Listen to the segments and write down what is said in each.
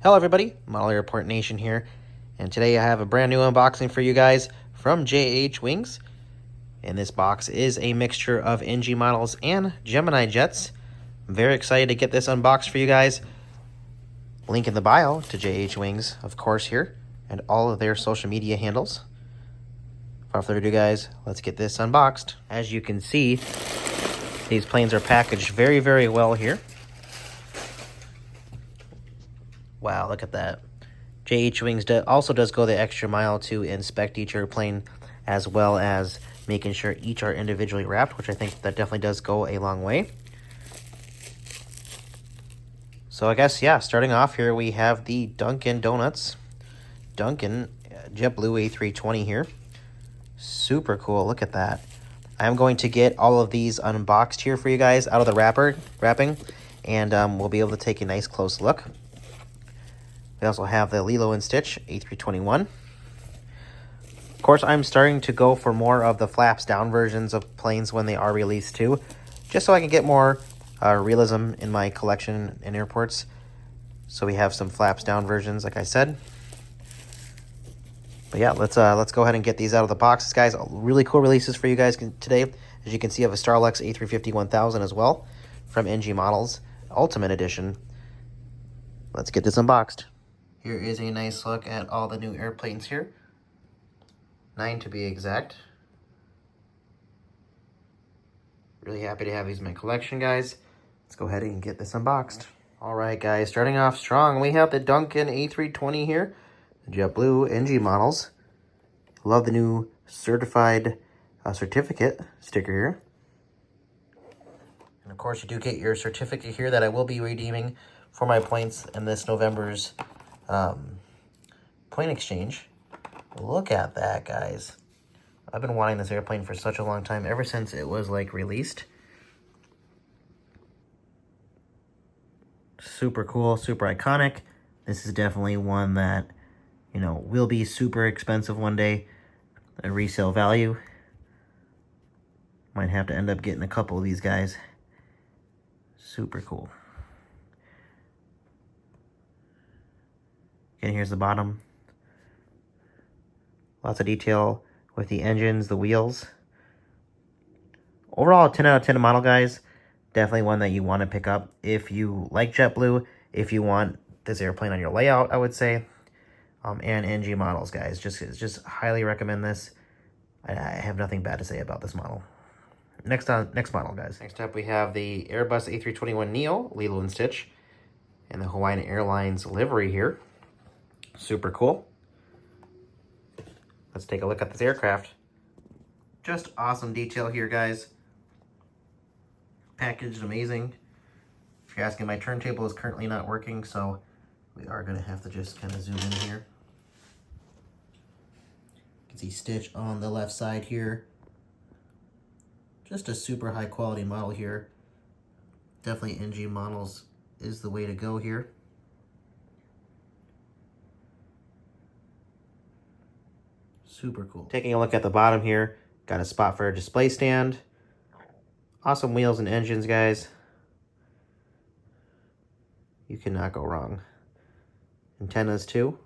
Hello everybody, Model Airport Nation here, and today I have a brand new unboxing for you guys from JH Wings. And this box is a mixture of NG models and Gemini jets. I'm very excited to get this unboxed for you guys. Link in the bio to JH Wings, of course, here, and all of their social media handles. Without further ado, guys, let's get this unboxed. As you can see, these planes are packaged very, very well here. Wow, look at that. JH Wings also does go the extra mile to inspect each airplane, as well as making sure each are individually wrapped, which I think that definitely does go a long way. So I guess, yeah, starting off here, we have the Dunkin' Donuts. Dunkin' JetBlue A320 here. Super cool, look at that. I'm going to get all of these unboxed here for you guys out of the wrapping, and we'll be able to take a nice close look. We also have the Lilo & Stitch A321. Of course, I'm starting to go for more of the flaps down versions of planes when they are released too, just so I can get more realism in my collection in airports. So we have some flaps down versions, like I said. But yeah, let's go ahead and get these out of the boxes, guys. Really cool releases for you guys today. As you can see, I have a Starlux A350-1000 as well from NG Models, Ultimate Edition. Let's get this unboxed. Here is a nice look at all the new airplanes here. 9 to be exact. Really happy to have these in my collection, guys. Let's go ahead and get this unboxed. All right, guys, starting off strong, we have the Dunkin' A320 here, the JetBlue NG models. Love the new certified certificate sticker here. And of course, you do get your certificate here that I will be redeeming for my points in this November's plane exchange. Look at that, guys. I've been wanting this airplane for such a long time, ever since it was like released. Super cool, super iconic. This is definitely one that, you know, will be super expensive one day. A resale value. Might have to end up getting a couple of these guys. Super cool. Again, here's the bottom. Lots of detail with the engines, the wheels. Overall, 10 out of 10 model, guys. Definitely one that you want to pick up if you like JetBlue, if you want this airplane on your layout, I would say. And NG models, guys. Just highly recommend this. I have nothing bad to say about this model. Next model, guys. Next up, we have the Airbus A321neo, Lilo & Stitch, and the Hawaiian Airlines livery here. Super cool. Let's take a look at this aircraft. Just awesome detail here, guys. Packaged amazing. If you're asking, my turntable is currently not working, so we are going to have to just kind of zoom in here. You can see Stitch on the left side here. Just a super high quality model here. Definitely NG models is the way to go here. Super cool. Taking a look at the bottom here, got a spot for a display stand. Awesome wheels and engines, guys. You cannot go wrong. Antennas too.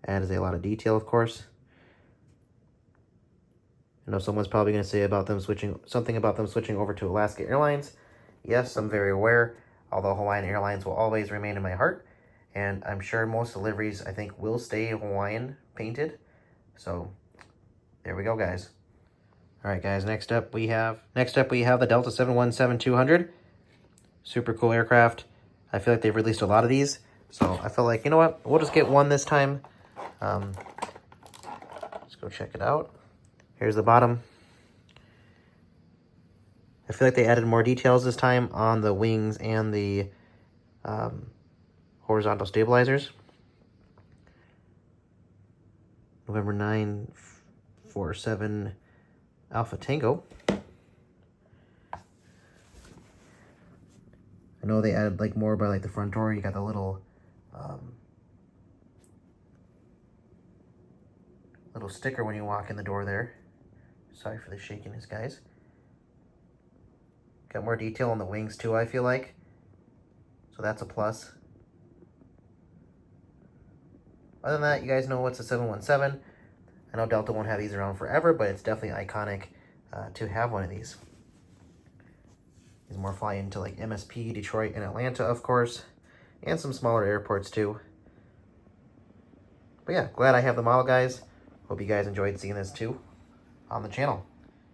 Adds a lot of detail, of course. I know someone's probably going to say about them something about them switching over to Alaska Airlines. Yes, I'm very aware, although Hawaiian Airlines will always remain in my heart. And I'm sure most deliveries, I think, will stay Hawaiian painted. So, there we go, guys. All right, guys, next up we have the Delta 717-200. Super cool aircraft. I feel like they've released a lot of these. So, I feel like, you know what? We'll just get one this time. Let's go check it out. Here's the bottom. I feel like they added more details this time on the wings and the horizontal stabilizers. November 947 Alpha Tango. I know they added like more by like the front door. You got the little little sticker when you walk in the door there. Sorry for the shakiness, guys. Got more detail on the wings too, I feel like. So that's a plus. Other than that, you guys know what's a 717. I know Delta won't have these around forever, but it's definitely iconic to have one of these. These more fly into like MSP, Detroit, and Atlanta, of course, and some smaller airports too. But yeah, glad I have the model, guys. Hope you guys enjoyed seeing this too on the channel.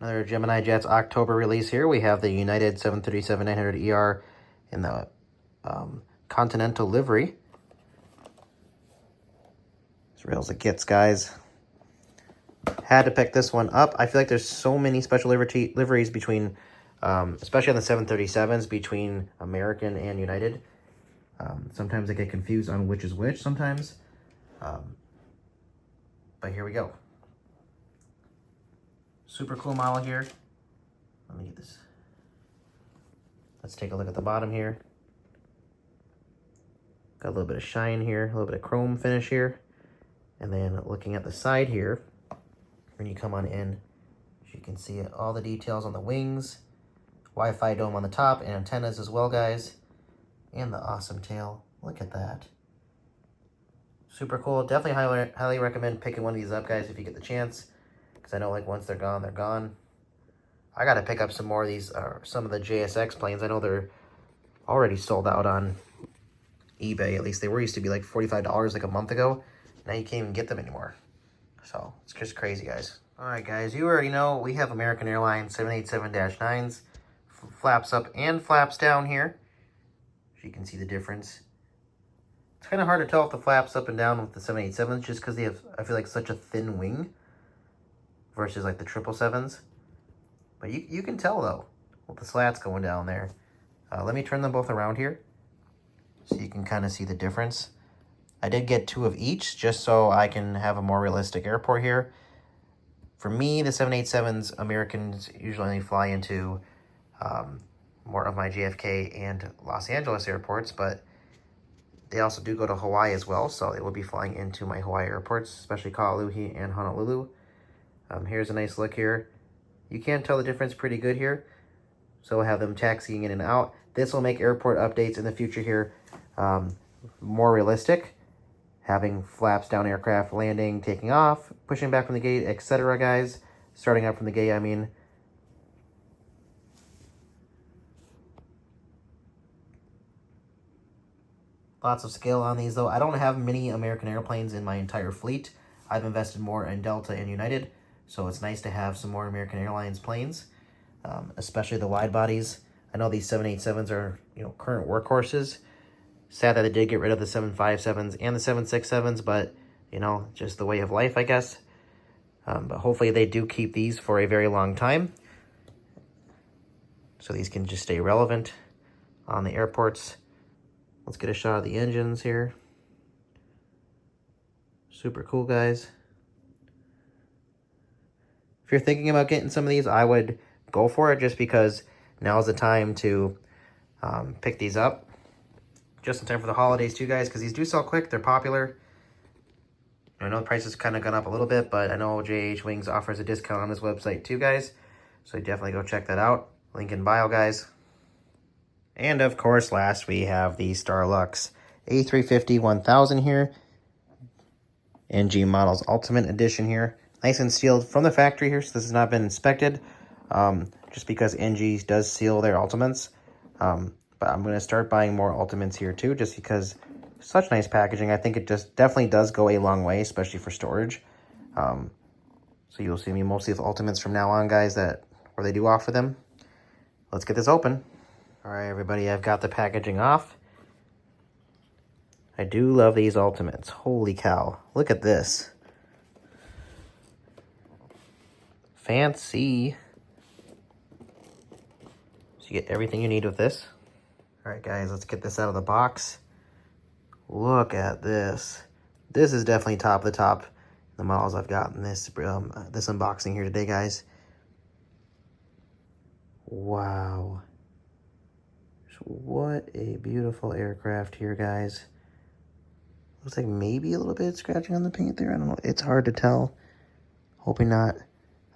Another Gemini Jets October release here. We have the United 737-900ER in the Continental livery. As real as it gets, guys. Had to pick this one up. I feel like there's so many special liveries between, especially on the 737s, between American and United. Sometimes I get confused on which is which sometimes. But here we go. Super cool model here. Let me get this. Let's take a look at the bottom here. Got a little bit of shine here, a little bit of chrome finish here. And then looking at the side here, when you come on in, as you can see all the details on the wings, Wi-Fi dome on the top, and antennas as well, guys. And the awesome tail. Look at that. Super cool. Definitely highly recommend picking one of these up, guys, if you get the chance. Because I know, like, once they're gone, they're gone. I got to pick up some more of these, some of the JSX planes. I know they're already sold out on eBay. At least they were used to be like $45 like a month ago. Now you can't even get them anymore. So it's just crazy, guys. All right, guys, you already know we have American Airlines 787-9s. Flaps up and flaps down here. So you can see the difference. It's kind of hard to tell if the flaps up and down with the 787s just because they have, I feel like, such a thin wing versus like the 777s. But you can tell, though, with the slats going down there. Let me turn them both around here so you can kind of see the difference. I did get 2 of each just so I can have a more realistic airport here. For me, the 787s, Americans usually only fly into more of my JFK and Los Angeles airports, but they also do go to Hawaii as well, so they will be flying into my Hawaii airports, especially Kahului and Honolulu. Here's a nice look here. You can tell the difference pretty good here. So we'll have them taxiing in and out. This will make airport updates in the future here more realistic. Having flaps down aircraft landing, taking off, pushing back from the gate, etc., guys. Starting up from the gate, I mean. Lots of scale on these, though. I don't have many American airplanes in my entire fleet. I've invested more in Delta and United, so it's nice to have some more American Airlines planes, especially the wide bodies. I know these 787s are, current workhorses. Sad that they did get rid of the 757s and the 767s, but, just the way of life, I guess. But hopefully they do keep these for a very long time, so these can just stay relevant on the airports. Let's get a shot of the engines here. Super cool, guys. If you're thinking about getting some of these, I would go for it just because now's the time to pick these up. Just in time for the holidays too, guys, because these do sell quick. They're popular. I know the price has kind of gone up a little bit, but I know JH Wings offers a discount on this website too, guys. So definitely go check that out. Link in bio, guys. And of course, last we have the Starlux A350-1000 here. NG Models Ultimate Edition here. Nice and sealed from the factory here, so this has not been inspected. Just because NG does seal their Ultimates. But I'm going to start buying more Ultimates here too, just because such nice packaging. I think it just definitely does go a long way, especially for storage. So you'll see me mostly with Ultimates from now on, guys, where they do offer them. Let's get this open. All right, everybody, I've got the packaging off. I do love these Ultimates. Holy cow. Look at this. Fancy. So you get everything you need with this. All right, guys, let's get this out of the box. Look at this. This is definitely top of the top. The models I've got in this unboxing here today, guys. Wow. What a beautiful aircraft here, guys. Looks like maybe a little bit of scratching on the paint there. I don't know. It's hard to tell. Hoping not.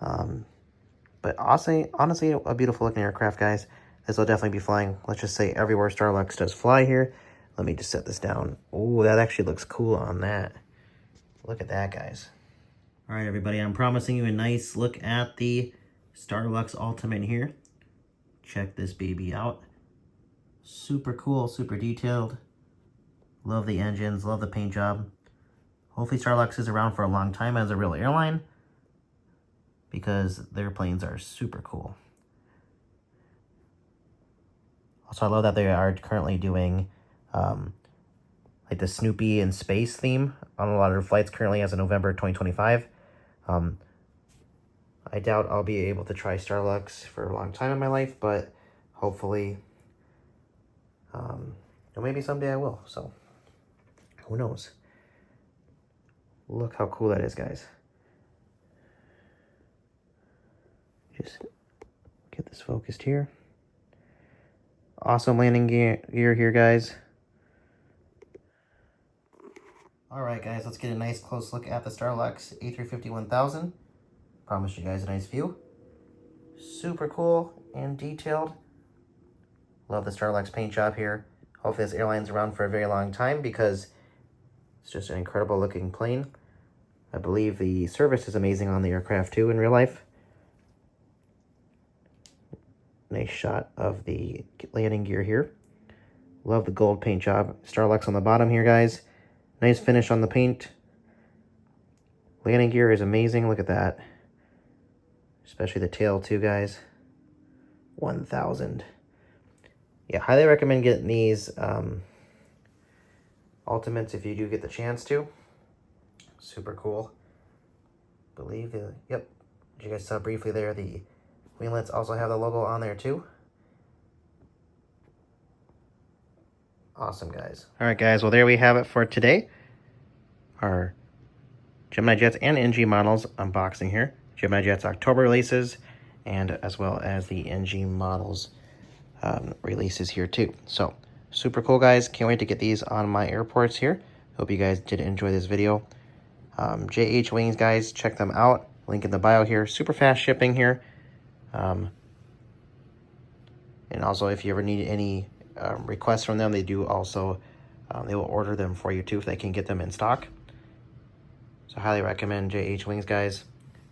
But honestly, a beautiful looking aircraft, guys. This will definitely be flying, let's just say, everywhere Starlux does fly here. Let me just set this down. Oh, that actually looks cool on that. Look at that, guys. All right, everybody, I'm promising you a nice look at the Starlux Ultimate here. Check this baby out. Super cool, super detailed. Love the engines, love the paint job. Hopefully Starlux is around for a long time as a real airline, because their planes are super cool. Also, I love that they are currently doing like the Snoopy in space theme on a lot of their flights currently as of November 2025. I doubt I'll be able to try Starlux for a long time in my life, but hopefully, maybe someday I will, so who knows. Look how cool that is, guys. Just get this focused here. Awesome landing gear here, guys. Alright, guys, let's get a nice close look at the Starlux A350-1000. Promised you guys a nice view. Super cool and detailed. Love the Starlux paint job here. Hopefully this airline's around for a very long time because it's just an incredible looking plane. I believe the service is amazing on the aircraft too in real life. Nice shot of the landing gear here. Love the gold paint job. Starlux on the bottom here, guys. Nice finish on the paint. Landing gear is amazing. Look at that. Especially the tail too, guys. 1000. Yeah, highly recommend getting these Ultimates if you do get the chance to. Super cool. Believe the, yep, as you guys saw briefly there, the winglets also have the logo on there too. Awesome, guys. All right, guys, well, there we have it for today. Our Gemini Jets and NG models unboxing here. Gemini Jets October releases, and as well as the NG models releases here too. So, super cool, guys. Can't wait to get these on my airports here. Hope you guys did enjoy this video. JH Wings, guys, check them out. Link in the bio here. Super fast shipping here. And also, if you ever need any requests from them, they do also, they will order them for you too if they can get them in stock. So highly recommend JH Wings, guys,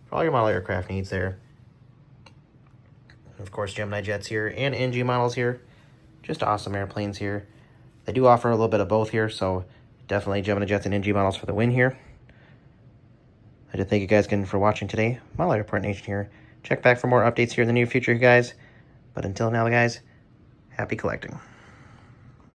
for all your model aircraft needs there. And of course, Gemini Jets here and NG models here. Just awesome airplanes here. They do offer a little bit of both here, so definitely Gemini Jets and NG models for the win here. I do thank you guys again for watching today. Model Airport Nation here. Check back for more updates here in the near future, guys. But until now, guys, happy collecting.